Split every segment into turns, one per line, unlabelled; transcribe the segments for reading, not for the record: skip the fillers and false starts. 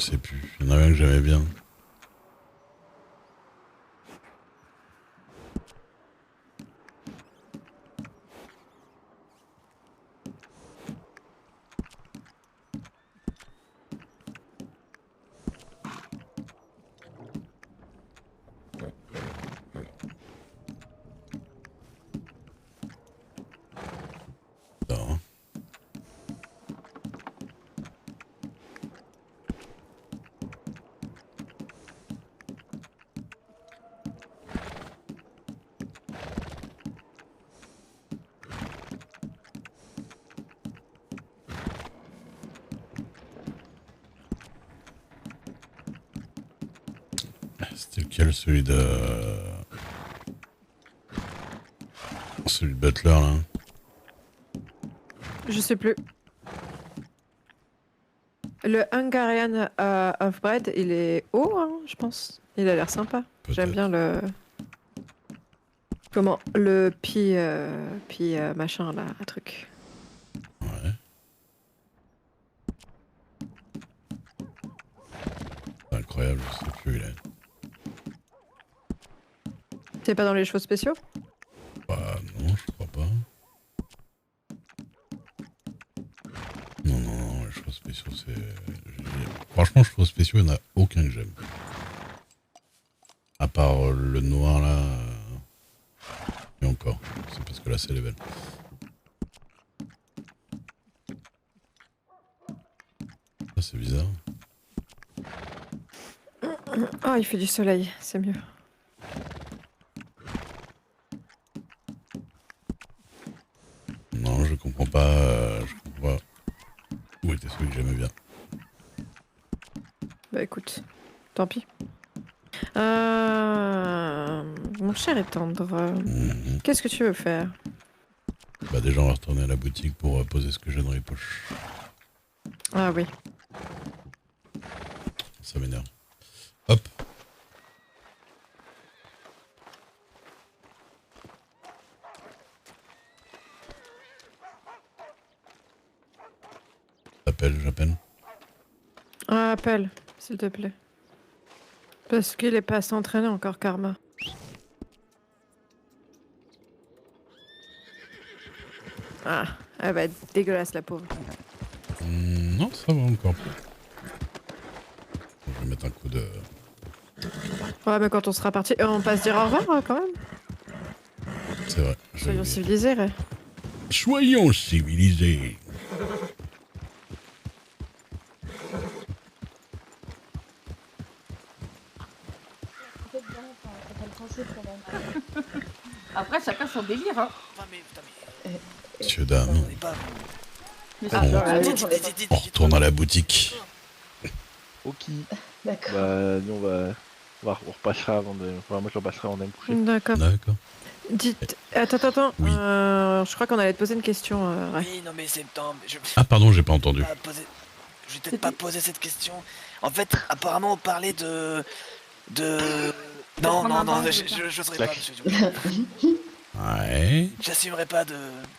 sais plus. Il y en avait un que j'aimais bien. Attends. C'était lequel, celui de... Celui de Butler, là.
Je sais plus. Le Hungarian of Bread, il est haut, hein, je pense. Il a l'air sympa. J'aime bien le... Comment? Le pi machin, là, un truc.
Ouais. C'est incroyable, je sais plus où il est.
T'es pas dans les choses spéciaux?
Bah non, je crois pas. Non, les choix spéciaux, c'est... Franchement, choix spéciaux, il n'y en a aucun que j'aime. À part le noir, là... Et encore. C'est parce que là, c'est level. Ça, c'est bizarre.
Oh, il fait du soleil, c'est mieux.
Non, je comprends pas... je comprends pas... Où était celui que j'aimais bien.
Bah écoute, tant pis. Mon cher et tendre, qu'est-ce que tu veux faire?
Bah déjà, on va retourner à la boutique pour poser ce que j'ai dans les poches.
Ah oui.
Ça m'énerve. Hop. J'appelle.
Ah, appelle, s'il te plaît. Parce qu'il est pas assez entraîné encore, Karma. Ah, elle va être dégueulasse, la pauvre.
Non, ça va encore. Je vais mettre un coup de...
Ouais, mais quand on sera parti, on passe dire au revoir, quand même.
C'est vrai.
Soyons civilisés, Ray.
Soyons civilisés.
Après, chacun son délire, hein.
Monsieur, dame.
Dites.
On retourne à la boutique.
Ok.
D'accord.
Bah, nous, on repassera avant de... Enfin, moi, je repasserai avant d'aller me coucher.
D'accord.
D'accord.
Dites... Attends.
Oui.
Je crois qu'on allait te poser une question, Ray.
Oui, non mais septembre.
Ah pardon, j'ai pas entendu.
Je vais peut-être pas poser cette question. En fait, apparemment, on parlait de. Non, je serai pas, monsieur Dubois.
Ouais.
J'assumerai pas de.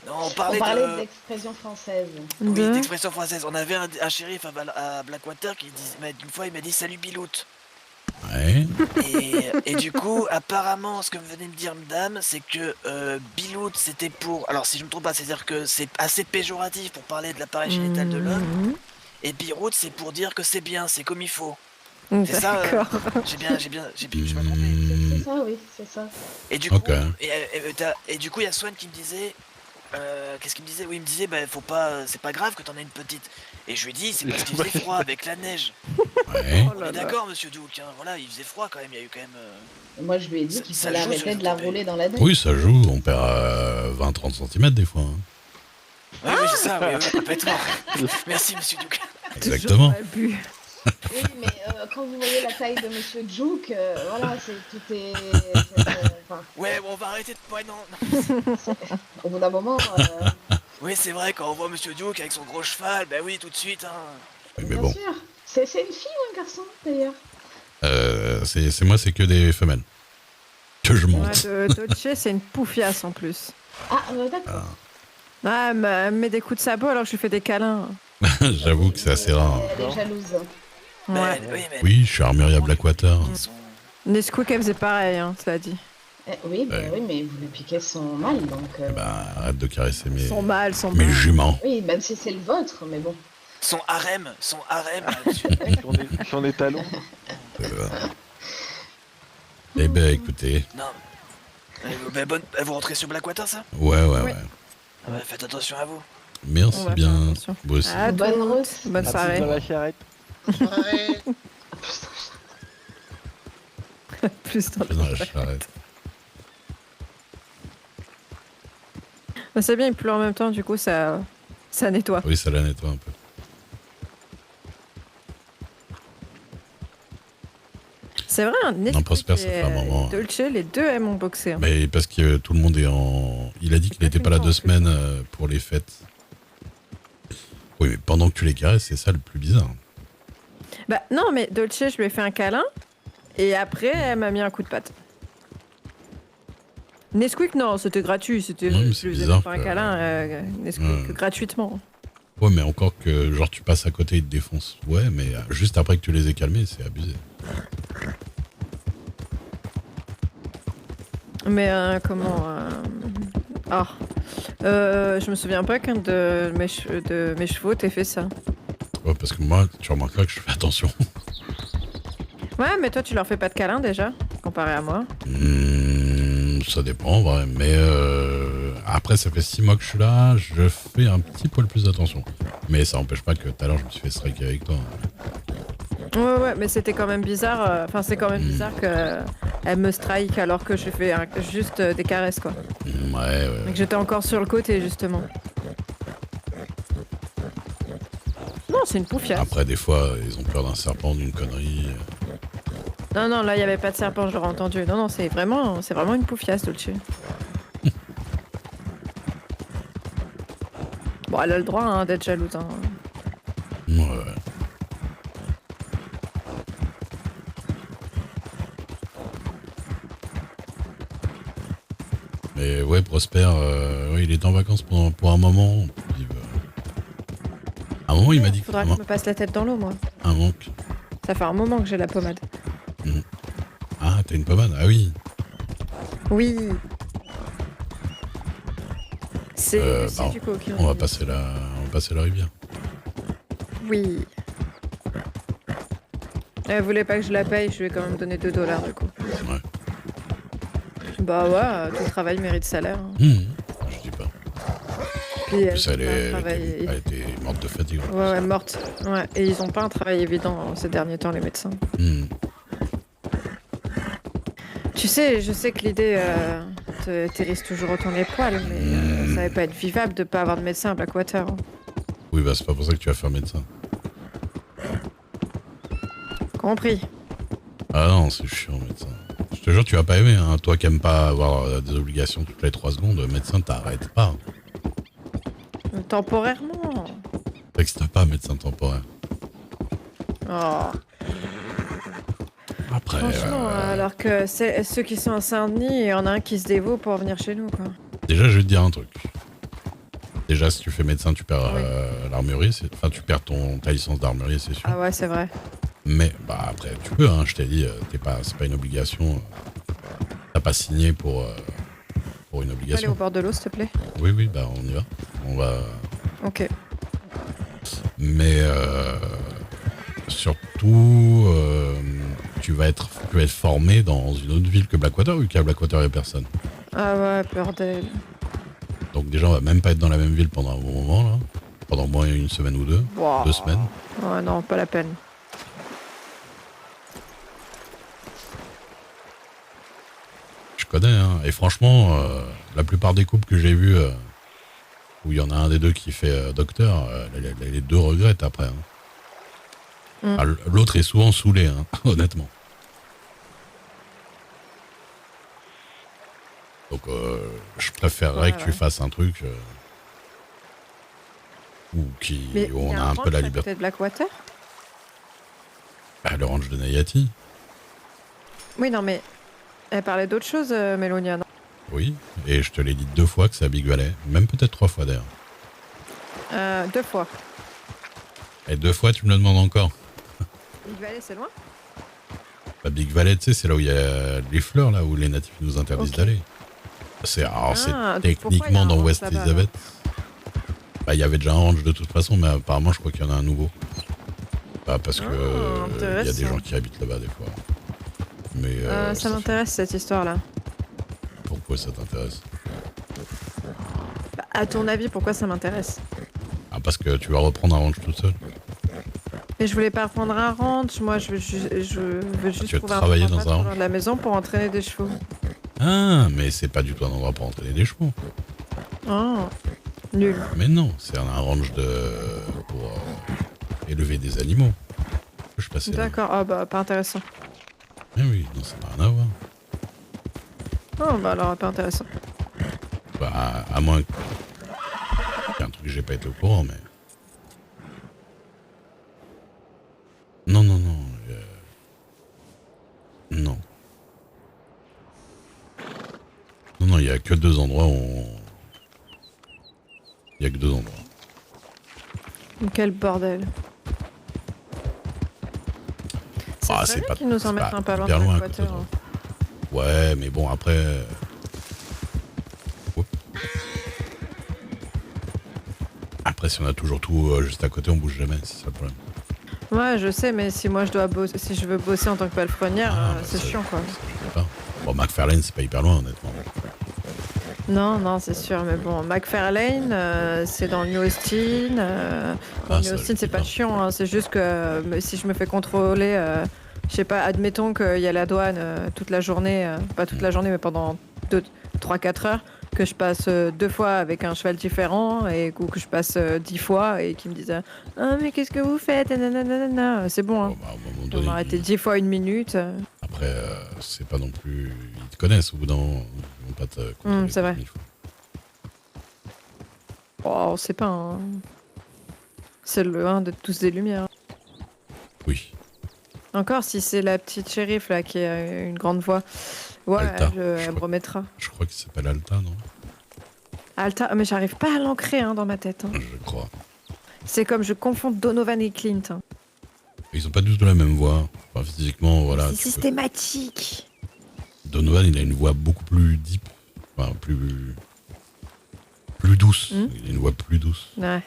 Non, on
On
parlait
parlait d'expression française.
Oui,
De-
d'expression française. On avait un shérif à Blackwater qui une fois il m'a dit salut Bilout.
Ouais.
Et du coup, apparemment, ce que venait de dire madame, c'est que Bilout c'était pour. Alors, si je me trompe pas, c'est-à-dire que c'est assez péjoratif pour parler de l'appareil génital de l'homme. Et Birout, c'est pour dire que c'est bien, c'est comme il faut. C'est ça.
D'accord.
J'ai pas trompé.
C'est ça, oui, c'est ça.
Et du coup,
Ok.
et du coup, il y a Swan qui me disait. Qu'est-ce qu'il me disait? Oui, il me disait, bah, faut pas, c'est pas grave que t'en aies une petite. Et je lui ai dit, c'est parce qu'il faisait froid avec la neige.
Ouais.
Oh
On
là
est
là.
d'accord, monsieur Duke, hein, voilà, il faisait froid quand même, il y a eu quand même.
Moi, je lui ai dit qu'il fallait
joue sur
arrêter
les
de la
orthopédies.
rouler dans la neige.
Oui, ça joue. On perd 20-30 cm des fois. Hein.
Oui, c'est ça, oui, complètement. Merci, monsieur Duke.
Exactement.
Toujours abus.
Oui, mais quand vous voyez la taille de Monsieur Juke, voilà, tout est... enfin,
Ouais, bon, on va arrêter de. Ouais, non.
au bout d'un moment,
Oui, c'est vrai, quand on voit monsieur Duke avec son gros cheval, bah oui, tout de suite, hein.
Oui, mais
bien
bon.
sûr. C'est une fille ou un garçon, d'ailleurs?
C'est moi, c'est que des femelles. Que je monte.
Ouais, Dolce, c'est une poufiasse en plus.
Ah, d'accord.
Ah, elle me met des coups de sabot alors que je lui fais des câlins.
J'avoue que c'est assez rare.
Elle est jalouse.
Ouais.
Oui, je suis armurier à Blackwater.
Ils sont-
Nesquik, elle faisait pareil, hein, cela dit.
Oui,
Ouais.
oui, mais vous lui piquez son mal, donc...
Bah, arrête de caresser mes,
Son mal, son
mes
mal.
juments.
Oui, même si c'est le vôtre, mais bon.
Son harem.
Son étalon.
Eh ben, écoutez.
Non. Vous rentrez sur Blackwater, ça?
Ouais.
Ouais.
Faites attention à vous.
Merci
On va faire
bien.
attention.
Vous aussi.
À
Bonne
toutes.
route.
Bonne
À
soirée.
plus dans la charrette.
Plus dans
Dans la charrette.
Bah, c'est bien, il pleut en même temps, du coup, ça nettoie.
Oui, ça la nettoie un peu.
C'est vrai, Nesquik
Prosper, ça
et,
fait un moment, hein.
Dolce, les deux aiment ont boxé. Hein.
Mais parce que tout le monde est en... Il a dit qu'il n'était pas là 2 semaines pour les fêtes. Oui, mais pendant que tu les caresses, c'est ça le plus bizarre.
Bah non, mais Dolce, je lui ai fait un câlin, et après, elle m'a mis un coup de patte. Nesquik, non, c'était gratuit, c'était
Ouais, mais
je
c'est
lui faisais
bizarre
faire un
que-
câlin, Nesquik, gratuitement.
Ouais, mais encore que genre tu passes à côté, ils te défoncent. Ouais, mais juste après que tu les aies calmés, c'est abusé.
Mais comment... je me souviens pas qu'un de mes chevaux t'ait fait ça.
Ouais, parce que moi, tu remarqueras que je fais attention.
Ouais, mais toi, tu leur fais pas de câlin déjà, comparé à moi.
Ça dépend, en vrai. Mais après, ça fait 6 mois que je suis là, je fais un petit poil plus attention. Mais ça n'empêche pas que tout à l'heure, je me suis fait striker avec toi.
Ouais, mais c'était quand même bizarre. Enfin, c'est quand même bizarre qu'elle me strike alors que je fais juste des caresses, quoi.
Ouais.
Et que j'étais encore sur le côté, justement. Non, c'est une poufiasse.
Après, des fois, ils ont peur d'un serpent, d'une connerie.
Non, là, il n'y avait pas de serpent, j'aurais entendu. Non, c'est vraiment une poufiasse, Dolce. Bon, elle a le droit hein, d'être jalouse. Hein.
Ouais. Mais ouais, Prosper, ouais, il est en vacances pour un moment. Puis, à un moment, il m'a dit que...
Faudra que je me passe la tête dans l'eau, moi.
Un manque.
Ça fait un moment que j'ai la pommade.
Ah, t'as une pommade? Ah oui.
Oui. C'est Lucie,
bah,
du coup, qui
on va passer la rivière.
Oui. Elle voulait pas que je la paye, je lui ai quand même donné $2 du coup.
Ouais.
Bah ouais, tout travail mérite salaire. Hein.
Je dis pas.
Puis
Plus elle
travail...
était morte de fatigue.
Ouais, morte. Ouais, et ils ont pas un travail évident ces derniers temps, les médecins. Tu sais, je sais que l'idée t'érisse toujours autant les poils, mais ça va pas être vivable de pas avoir de médecin à Blackwater. Hein.
Oui, bah c'est pas pour ça que tu vas faire médecin.
Compris.
Ah non, c'est chiant, médecin. Je te jure, tu vas pas aimer, hein. Toi qui aimes pas avoir des obligations toutes les 3 secondes, médecin, t'arrêtes pas.
Temporairement.
T'existes pas, médecin temporaire.
Oh.
Après,
Franchement, alors que ceux qui sont à Saint-Denis, il y en a un qui se dévoue pour venir chez nous, quoi.
déjà, je vais te dire un truc. Déjà, si tu fais médecin, tu perds
Oui.
l'armurier. Enfin, tu perds ta licence d'armurier, c'est sûr.
Ah ouais, c'est vrai.
Mais, bah, après, tu peux, hein. Je t'ai dit, c'est pas une obligation. T'as pas signé pour une
Allez au
obligation.
bord de l'eau, s'il te plaît.
Oui, bah, on y va. On va...
Ok.
Mais surtout, tu vas être formé dans une autre ville que Blackwater, vu qu'à Blackwater, il n'y a personne.
Ah ouais, bordel.
Donc déjà, on va même pas être dans la même ville pendant un bon moment, là. Pendant au moins 1 semaine ou 2.
Wow.
2 semaines.
Ouais, non, pas la peine.
Je connais, hein. Et franchement, la plupart des couples que j'ai vus, où il y en a un des deux qui fait docteur, les deux regrettent après. Hein. Ah, l'autre est souvent saoulé, hein, honnêtement. Donc, je préférerais que tu fasses un truc où on a un peu la liberté.
Peut-être Blackwater.
Ah, le ranch de Nayati.
Oui, non, mais elle parlait d'autre chose, Mélonia, non?
Oui, et je te l'ai dit 2 fois que c'est à Big Valley. Même peut-être 3 fois d'ailleurs.
2 fois.
Et 2 fois, tu me le demandes encore.
Big Valley, c'est loin?
La Big Valley, tu sais, c'est là où il y a les fleurs, là où les natifs nous interdisent
Ok.
d'aller. C'est
Ah,
c'est
pourquoi il y a
techniquement
un
dans
ranch
West
là-bas,
Elizabeth. Bah, il y avait déjà un ranch de toute façon, mais apparemment, je crois qu'il y en a un nouveau. Bah, parce que il y a des
intéressant.
gens qui habitent là-bas des fois. Mais
Ça
ça fait-
m'intéresse cette histoire-là.
Pourquoi ça t'intéresse?
Bah, à ton avis, pourquoi ça m'intéresse?
Ah, parce que tu vas reprendre un ranch tout seul.
Mais je voulais pas reprendre un ranch, moi je veux, je veux juste
tu veux
trouver un
travailler
endroit
dans
pas
un
trop
ranch
loin de la maison pour entraîner des chevaux.
Ah, mais c'est pas du tout un endroit pour entraîner des chevaux.
Oh, nul.
Mais non, c'est un ranch pour élever des animaux. Je passais là.
D'accord, ah bah pas intéressant.
Mais oui, non, ça n'a rien à voir.
Oh bah alors pas intéressant.
Bah, à moins qu'il y ait un truc que j'ai pas été au courant, mais... Non, non, non. Non. Non, non, il y a que 2 endroits où il y a que 2 endroits.
Quel bordel. Ça
Ah,
serait
c'est
bien
pas-
qu'ils nous
c'est
en mettent
pas
un pas loin
hyper
de
loin,
l'Équateur.
quoi, Ouais, mais bon, après... Oups. Après, si on a toujours tout juste à côté, on bouge jamais, c'est ça le problème.
Ouais, je sais, mais si moi je dois bosser, si je veux bosser en tant que palefrenière,
Ah, bah,
c'est
ça,
chiant quoi.
ça, je sais pas. Bon, McFarlane, c'est pas hyper loin, honnêtement.
Non, non, c'est sûr, mais bon, McFarlane, c'est dans le New Austin. Dans
Ah,
le
ça,
New
je
Austin,
sais
c'est pas
pas.
chiant, hein, c'est juste que si je me fais contrôler, je sais pas, admettons qu'il y a la douane toute la journée, pas toute la journée, mais pendant 3-4 heures, que je passe 2 fois avec un cheval différent, ou que je passe 10 fois et qu'ils me disent ah, mais qu'est-ce que vous faites? Nanana. C'est bon,
Bon,
hein.
bah, à un moment
On
donné,
m'a arrêté 10 fois 1 minute.
après, c'est pas non plus... Ils te connaissent, au bout d'un moment. Ils vont pas te contrôler
c'est vrai.
1000 fois.
Oh, c'est pas un. C'est le 1 de tous des lumières.
Oui.
Encore si c'est la petite shérif là qui a une grande voix. Ouais,
Alta,
elle me remettra.
Je crois qu'il s'appelle Alta, non?
Alta, mais j'arrive pas à l'ancrer hein, dans ma tête. hein.
Je crois.
C'est comme je confonds Donovan et Clint. hein.
Ils ont pas du tout la même voix. Enfin, physiquement, voilà.
C'est
tu peux-
systématique.
Donovan, il a une voix beaucoup plus deep. Enfin, plus douce.
Hmm.
Il a une voix plus douce.
Ouais.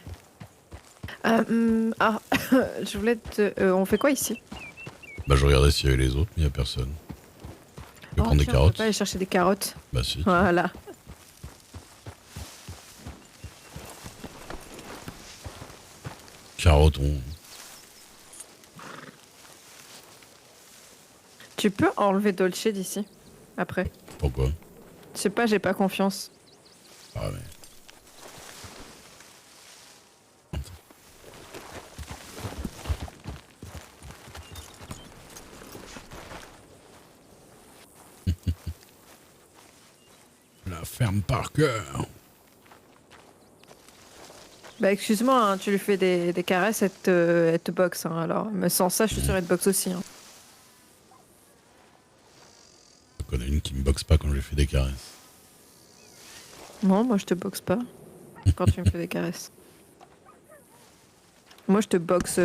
Je voulais te. On fait quoi ici?
Bah, je regardais s'il y avait les autres, mais il y a personne. Tu veux prendre des
tiens, on peut
carottes?
pas aller chercher des carottes.
Bah, si.
Voilà.
Carottes, on...
Tu peux enlever Dolce d'ici après.
Pourquoi?
Je sais pas, j'ai pas confiance.
Ah, mais... La ferme Parker.
Bah excuse-moi, hein, tu lui fais des caresses, elle te boxe. hein, alors, mais sans ça, je suis sûre qu'elle te boxe aussi. hein.
Je connais une qui me boxe pas quand je lui fais des caresses.
Non, moi je te boxe pas quand tu me fais des caresses. Moi je te boxe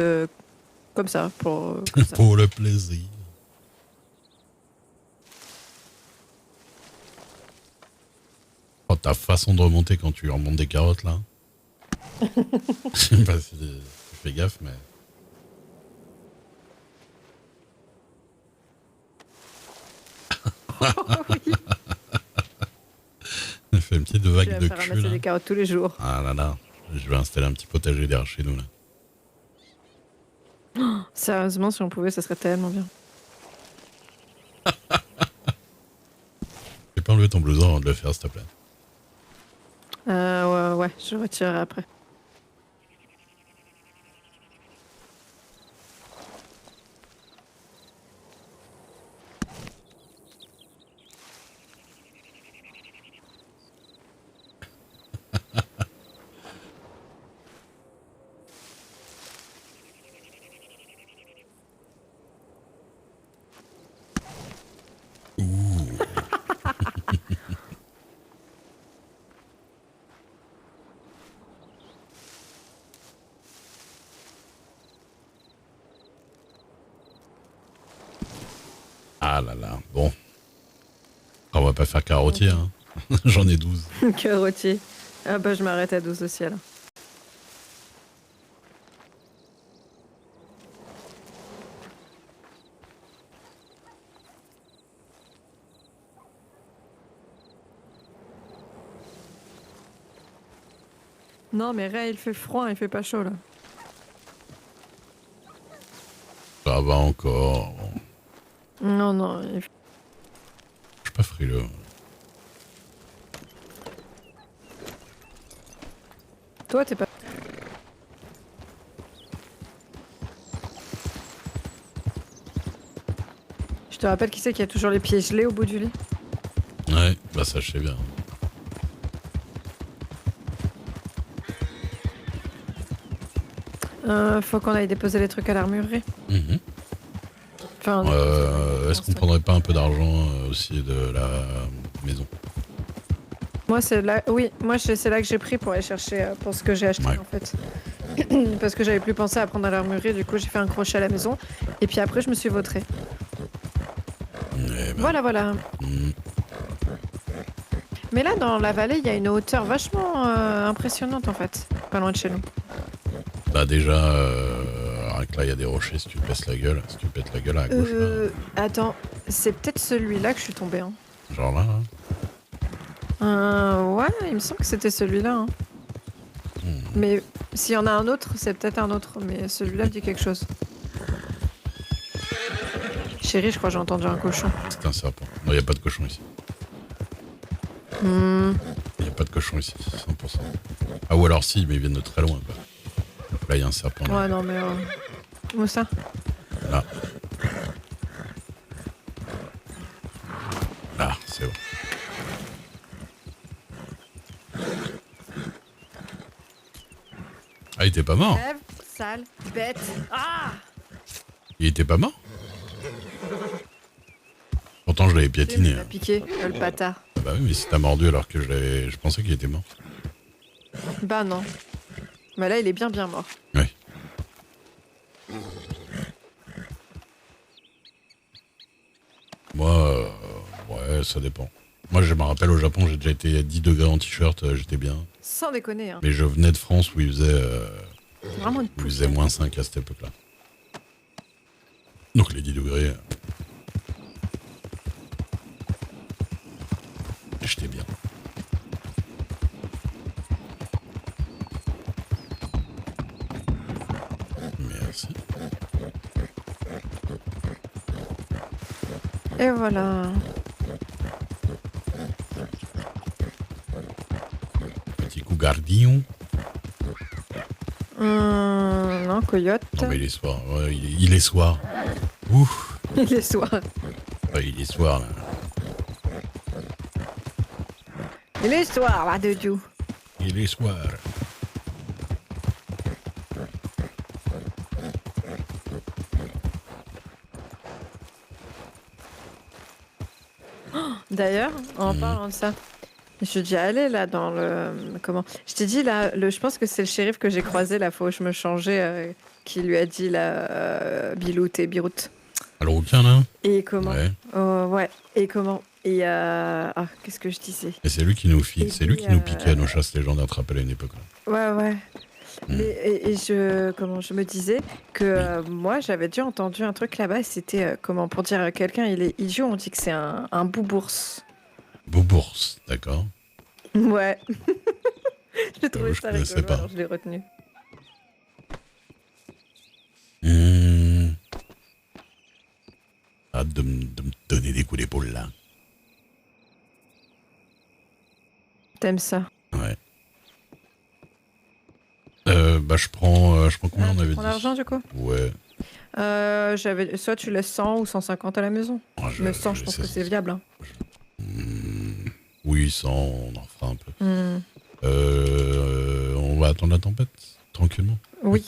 comme ça, comme ça.
Pour le plaisir. Oh, ta façon de remonter quand tu remontes des carottes, là. Je sais pas si tu fais gaffe, mais...
Oui,
Elle fait une petite
tu
vague
vas me
de
faire
cul,
ramasser
là.
des carottes tous les jours.
Ah là là. Je vais installer un petit potager derrière chez nous, là.
Sérieusement, si on pouvait, ça serait tellement bien.
J'ai pas enlevé ton blouson avant de le faire, s'il te plaît.
Ouais, je retirerai après.
Ah là là, bon. On va pas faire carottier, hein. J'en ai 12.
Carottier. Ah bah je m'arrête à 12 aussi alors. Non mais Ray, il fait froid, il fait pas chaud là.
Ça va encore.
Non, non,
Je suis pas frileux.
toi t'es pas... Je te rappelle qui c'est qui a toujours les pieds gelés au bout du lit.
Ouais, bah ça je sais bien.
Faut qu'on aille déposer les trucs à l'armurerie.
Mhm.
Enfin,
Est-ce qu'on prendrait pas un peu d'argent aussi de la maison?
moi c'est là, oui, moi c'est là que j'ai pris pour aller chercher pour ce que j'ai acheté
Ouais.
en fait. Parce que j'avais plus pensé à prendre à l'armurerie, du coup j'ai fait un crochet à la maison et puis après je me suis vautrée.
Eh ben,
Voilà, voilà.
mhm.
Mais là dans la vallée il y a une hauteur vachement impressionnante en fait, pas loin de chez nous.
Bah déjà, rien que là il y a des rochers si tu te pètes la gueule. Si tu pètes la gueule à gauche là.
Attends, c'est peut-être celui-là que je suis tombée. Hein.
Genre là.
Ouais, il me semble que c'était celui-là. Hein. Mais s'il y en a un autre, c'est peut-être un autre. Mais celui-là me dit quelque chose. Chérie, je crois que j'ai entendu un cochon.
C'est un serpent. Non, il n'y a pas de cochon ici.
Hmm.
Il n'y a pas de cochon ici, 100%. Ah ou alors si, mais ils viennent de très loin quoi. Là il y a un serpent. Là.
Ouais, non, mais... Où ça?
Là. Là, c'est bon. Ah, il était pas mort.
Rêve, sale, bête. Ah!
Il était pas mort. Pourtant je l'avais piétiné.
Il m'a piqué, le bâtard.
Ah bah oui, mais si t'as mordu alors que je pensais qu'il était mort.
Bah non. Mais là, il est bien mort.
Oui. Moi, ouais, ça dépend. Moi, je me rappelle au Japon, j'ai déjà été à 10 degrés en t-shirt, j'étais bien.
Sans déconner, hein.
Mais je venais de France où il faisait,
Vraiment une
où il faisait
poussière.
-5 à cette époque-là. Donc les 10 degrés, j'étais bien. Merci.
Et voilà.
Petit coup gardillon.
Non, coyote.
Non mais il est soir, ouais, il est soir. Ouf,
Il est soir.
ouais, il est soir là.
Il est soir, là, de Dieu.
Il est soir.
D'ailleurs, en parlant de ça, je suis déjà allée là dans le... Comment? Je t'ai dit là, je pense que c'est le shérif que j'ai croisé la fois où je me changeais qui lui a dit là, Bilout et Birout.
Alors aucun là.
Et comment?
Ouais.
Ouais. Et comment? Et ah, qu'est-ce que je disais?
Et c'est lui qui nous
Et
c'est lui
puis,
qui nous piquait à nos chasses légendaires, te rappelles à une époque là.
Ouais.
Mm.
Mais, et je me disais que moi j'avais déjà entendu un truc là-bas, c'était comment pour dire à quelqu'un il est idiot, on dit que c'est un boubours.
Beaubourse, d'accord.
Ouais. J'ai trouvé
je
ça
connaissais
rigolo,
pas.
alors je l'ai retenu.
Hâte de me donner des coups d'épaule là.
T'aimes ça?
Ouais. Bah je prends combien on
Tu
avait
prends
dit?
l'argent du coup?
Ouais.
Soit tu laisses 100 ou 150 à la maison.
Ah,
Mais 100, je pense que c'est viable. Hein.
Oui, 100, on en fera un peu.
Hmm.
On va attendre la tempête, tranquillement.
Oui,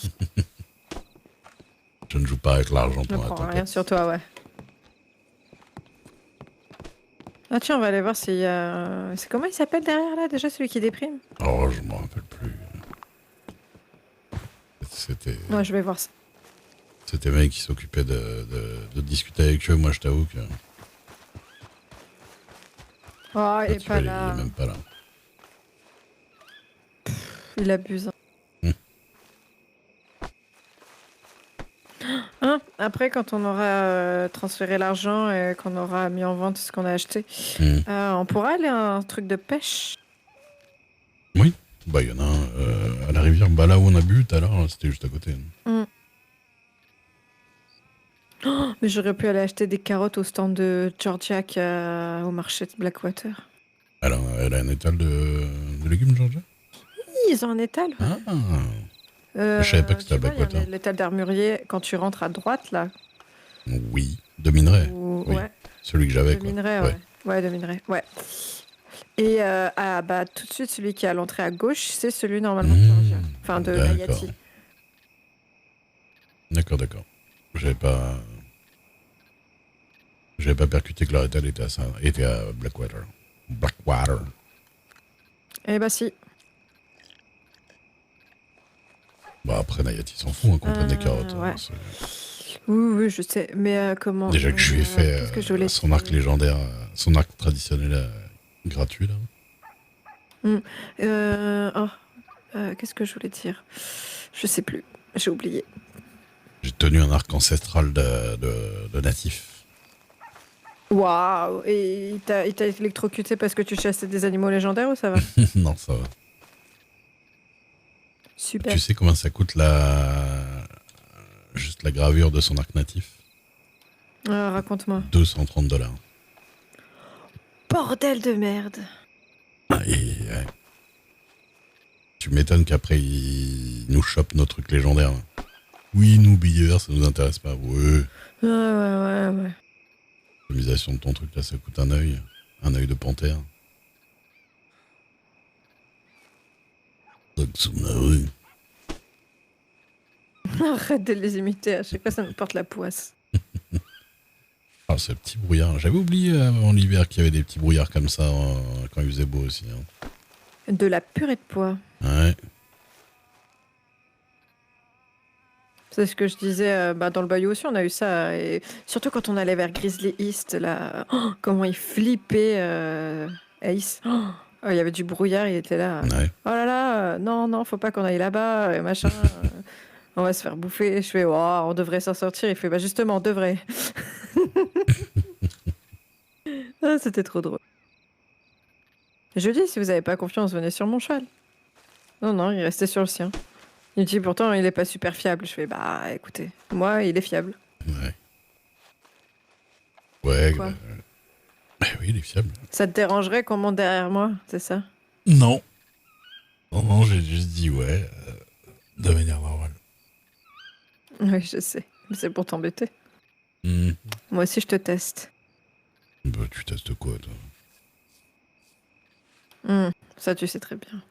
Je ne joue pas avec l'argent
je ne
pour la
prends
tempête.
rien sur toi, ouais. Ah tiens, on va aller voir s'il y a... C'est comment il s'appelle derrière là déjà, celui qui déprime?
Oh, je m'en rappelle plus. C'était
Ouais, je vais voir ça.
c'était mec qui s'occupait de discuter avec eux. Moi, je t'avoue que
Oh, il
Ah,
est
tu
pas
vois, il est
là.
même pas là.
Il abuse.
Hmm.
Hein, après, quand on aura transféré l'argent et qu'on aura mis en vente ce qu'on a acheté,
Hmm.
on pourra aller à un truc de pêche.
Oui. Bah, il y en a un à la rivière. Bah, là où on a bu tout à l'heure, c'était juste à côté.
Mais j'aurais pu aller acheter des carottes au stand de Georgiac au marché de Blackwater.
Elle a un étal de légumes, Georgia.
Oui, ils ont un étal.
Ah. Je savais pas que c'était à
Tu vois, il y
Blackwater.
a l'étal d'armurier quand tu rentres à droite, là.
Oui. De minerai. Oui.
Ouais,
Celui que j'avais,
de
quoi.
minerai, ouais. Ouais, de minerai, ouais. Et bah, tout de suite, celui qui est à l'entrée à gauche, c'est celui normalement de Georgia. Enfin, de
D'accord.
Nayati.
D'accord. J'avais pas... J'avais pas percuté que leur étal était à Blackwater. Blackwater.
Eh bah si.
Bah après, Nayati s'en fout, hein, qu'on prenne des carottes.
Ouais.
Hein,
Oui, je sais. Mais comment...
déjà que je lui ai fait
qu'est-ce que je voulais
son
dire
arc légendaire, son arc traditionnel gratuit, là.
qu'est-ce que je voulais dire? Je sais plus. J'ai oublié.
J'ai tenu un arc ancestral de natif.
Waouh! Et il t'a électrocuté parce que tu chassais des animaux légendaires ou ça va?
Non, ça va.
Super.
Tu sais combien ça coûte juste la gravure de son arc natif?
Raconte-moi.
$230.
Bordel de merde!
Ouais. Tu m'étonnes qu'après il nous chope nos trucs légendaires. Oui, nous, billeurs, ça nous intéresse pas. Ouais.
Ouais.
L'optimisation de ton truc, là, ça coûte un œil. Un œil de panthère. Oui.
Arrête de les imiter, à chaque fois ça me porte la poisse.
Ah, ce petit brouillard. J'avais oublié avant l'hiver qu'il y avait des petits brouillards comme ça quand il faisait beau aussi. Hein.
De la purée de pois.
Ouais.
C'est ce que je disais dans le bayou aussi, on a eu ça. Et surtout quand on allait vers Grizzly East, là, comment il flippait Ace. Il y avait du brouillard, il était là.
Ouais.
Oh là là, non, faut pas qu'on aille là-bas, et machin. On va se faire bouffer. Je fais, oh, on devrait s'en sortir. Il fait, bah justement, on devrait. Ah, c'était trop drôle. Je dis, si vous avez pas confiance, venez sur mon cheval. Non, il restait sur le sien. Il dit, pourtant, il est pas super fiable. Je fais, bah écoutez, moi, il est fiable.
Ouais.
Quoi
Oui, il est fiable.
Ça te dérangerait qu'on monte derrière moi, c'est ça?
Non. Non, j'ai juste dit ouais. De manière normale.
Oui, je sais. Mais c'est pour t'embêter.
Hmm.
Moi aussi, je te teste.
Bah, tu testes quoi, toi?
Ça, tu sais très bien.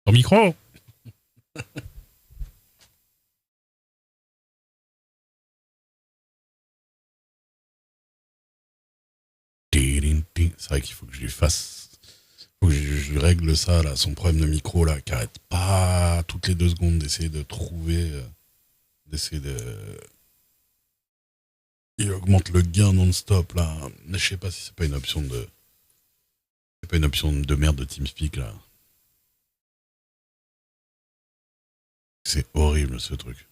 Ton micro. C'est vrai qu'il faut que je lui fasse. Faut que je lui règle ça, là, son problème de micro, là, qui arrête pas toutes les 2 secondes d'essayer de trouver. D'essayer de. Il augmente le gain non-stop, là. Mais je sais pas si c'est pas une option de. C'est pas une option de merde de TeamSpeak, là. C'est horrible, ce truc.